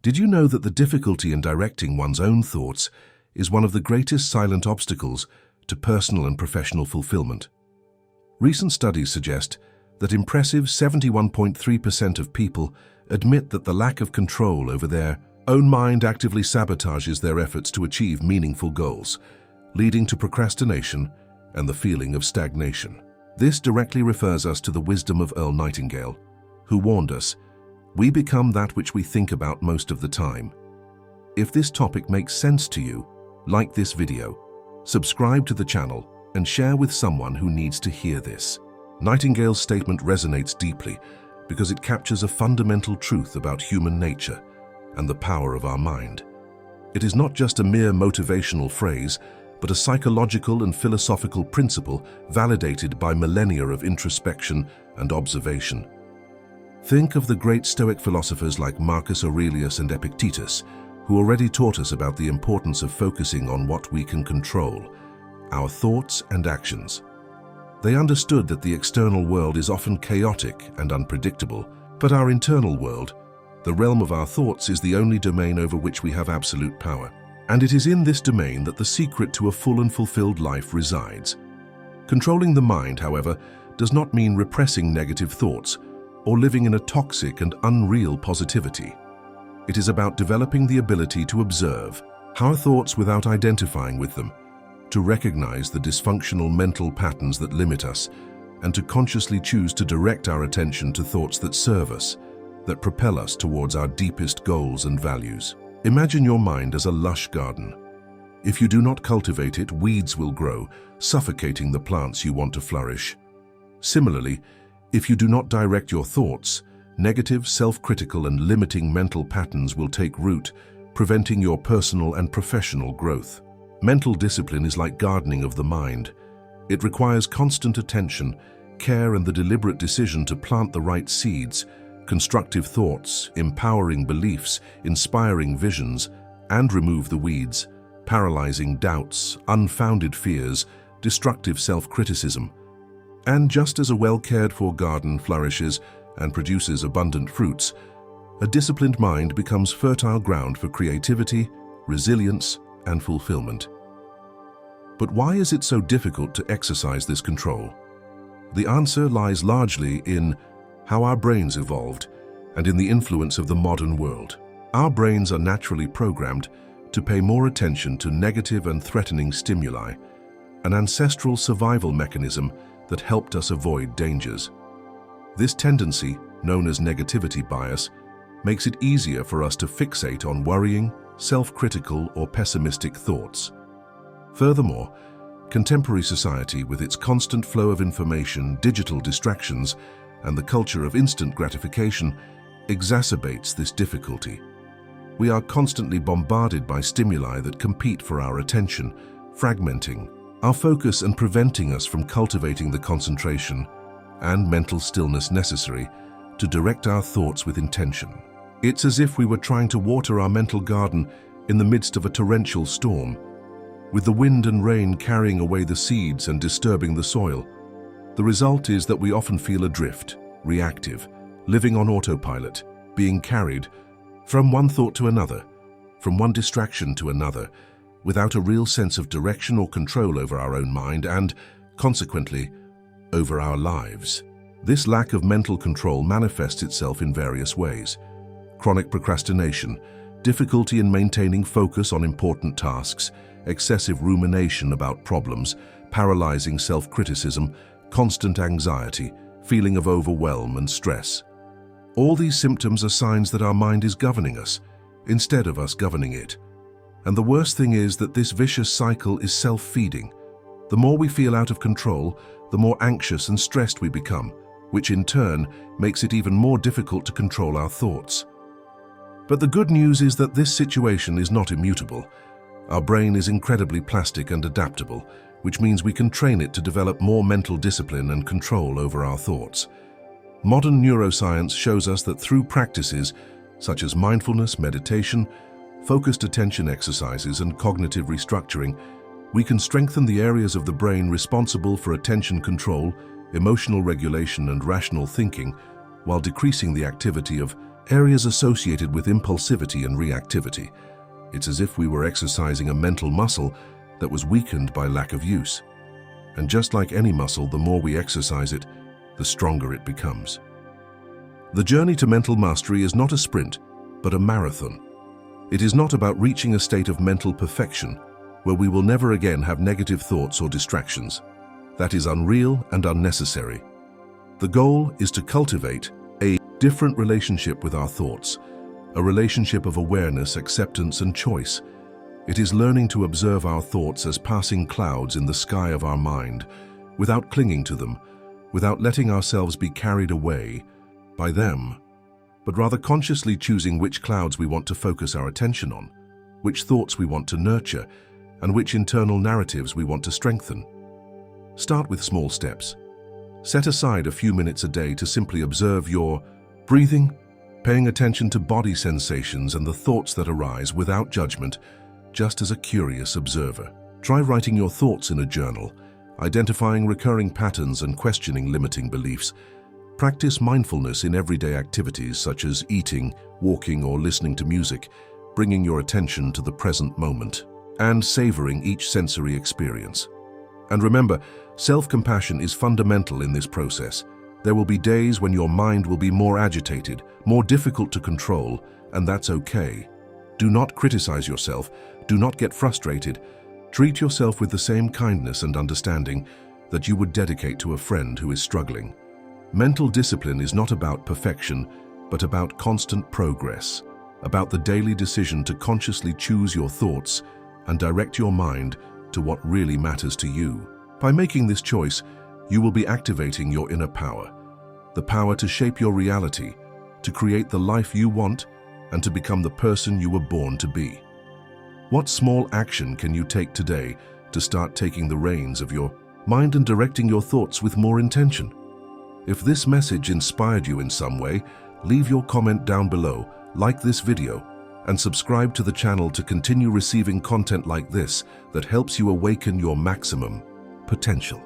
Did you know that the difficulty in directing one's own thoughts is one of the greatest silent obstacles to personal and professional fulfillment? Recent studies suggest that impressive 71.3% of people admit that the lack of control over their own mind actively sabotages their efforts to achieve meaningful goals, leading to procrastination and the feeling of stagnation. This directly refers us to the wisdom of Earl Nightingale, who warned us, "We become that which we think about most of the time." If this topic makes sense to you, like this video, subscribe to the channel, and share with someone who needs to hear this. Nightingale's statement resonates deeply because it captures a fundamental truth about human nature and the power of our mind. It is not just a mere motivational phrase, but a psychological and philosophical principle validated by millennia of introspection and observation. Think of the great Stoic philosophers like Marcus Aurelius and Epictetus, who already taught us about the importance of focusing on what we can control, our thoughts and actions. They understood that the external world is often chaotic and unpredictable, but our internal world, the realm of our thoughts, is the only domain over which we have absolute power. And it is in this domain that the secret to a full and fulfilled life resides. Controlling the mind, however, does not mean repressing negative thoughts or living in a toxic and unreal positivity. It is about developing the ability to observe our thoughts without identifying with them, to recognize the dysfunctional mental patterns that limit us, and to consciously choose to direct our attention to thoughts that serve us, that propel us towards our deepest goals and values. Imagine your mind as a lush garden. If you do not cultivate it, weeds will grow, suffocating the plants you want to flourish. Similarly, if you do not direct your thoughts, negative, self-critical and limiting mental patterns will take root, preventing your personal and professional growth. Mental discipline is like gardening of the mind. It requires constant attention, care and the deliberate decision to plant the right seeds, constructive thoughts, empowering beliefs, inspiring visions, and remove the weeds, paralyzing doubts, unfounded fears, destructive self-criticism. And just as a well-cared-for garden flourishes and produces abundant fruits, a disciplined mind becomes fertile ground for creativity, resilience, and fulfillment. But why is it so difficult to exercise this control? The answer lies largely in how our brains evolved and in the influence of the modern world. Our brains are naturally programmed to pay more attention to negative and threatening stimuli, an ancestral survival mechanism that helped us avoid dangers. This tendency, known as negativity bias, makes it easier for us to fixate on worrying, self-critical or pessimistic thoughts. Furthermore, contemporary society, with its constant flow of information, digital distractions, and the culture of instant gratification, exacerbates this difficulty. We are constantly bombarded by stimuli that compete for our attention, fragmenting our focus and preventing us from cultivating the concentration and mental stillness necessary to direct our thoughts with intention. It's as if we were trying to water our mental garden in the midst of a torrential storm, with the wind and rain carrying away the seeds and disturbing the soil. The result is that we often feel adrift, reactive, living on autopilot, being carried from one thought to another, from one distraction to another, without a real sense of direction or control over our own mind and, consequently, over our lives. This lack of mental control manifests itself in various ways: chronic procrastination, difficulty in maintaining focus on important tasks, excessive rumination about problems, paralyzing self-criticism, constant anxiety, feeling of overwhelm and stress. All these symptoms are signs that our mind is governing us, instead of us governing it. And the worst thing is that this vicious cycle is self-feeding. The more we feel out of control, the more anxious and stressed we become, which in turn makes it even more difficult to control our thoughts. But the good news is that this situation is not immutable. Our brain is incredibly plastic and adaptable, which means we can train it to develop more mental discipline and control over our thoughts. Modern neuroscience shows us that through practices such as mindfulness, meditation, focused attention exercises, and cognitive restructuring, we can strengthen the areas of the brain responsible for attention control, emotional regulation, and rational thinking, while decreasing the activity of areas associated with impulsivity and reactivity. It's as if we were exercising a mental muscle that was weakened by lack of use. And just like any muscle, the more we exercise it, the stronger it becomes. The journey to mental mastery is not a sprint, but a marathon. It is not about reaching a state of mental perfection where we will never again have negative thoughts or distractions. That is unreal and unnecessary. The goal is to cultivate a different relationship with our thoughts, a relationship of awareness, acceptance, and choice. It is learning to observe our thoughts as passing clouds in the sky of our mind, without clinging to them, without letting ourselves be carried away by them, but rather consciously choosing which clouds we want to focus our attention on, which thoughts we want to nurture, and which internal narratives we want to strengthen. Start with small steps. Set aside a few minutes a day to simply observe your breathing, paying attention to body sensations and the thoughts that arise without judgment, just as a curious observer. Try writing your thoughts in a journal, identifying recurring patterns and questioning limiting beliefs. Practice mindfulness in everyday activities such as eating, walking, or listening to music, bringing your attention to the present moment and savoring each sensory experience. And remember, self-compassion is fundamental in this process. There will be days when your mind will be more agitated, more difficult to control, and that's okay. Do not criticize yourself. Do not get frustrated. Treat yourself with the same kindness and understanding that you would dedicate to a friend who is struggling. Mental discipline is not about perfection, but about constant progress, about the daily decision to consciously choose your thoughts and direct your mind to what really matters to you. By making this choice, you will be activating your inner power, the power to shape your reality, to create the life you want, and to become the person you were born to be. What small action can you take today to start taking the reins of your mind and directing your thoughts with more intention? If this message inspired you in some way, leave your comment down below, like this video, and subscribe to the channel to continue receiving content like this that helps you awaken your maximum potential.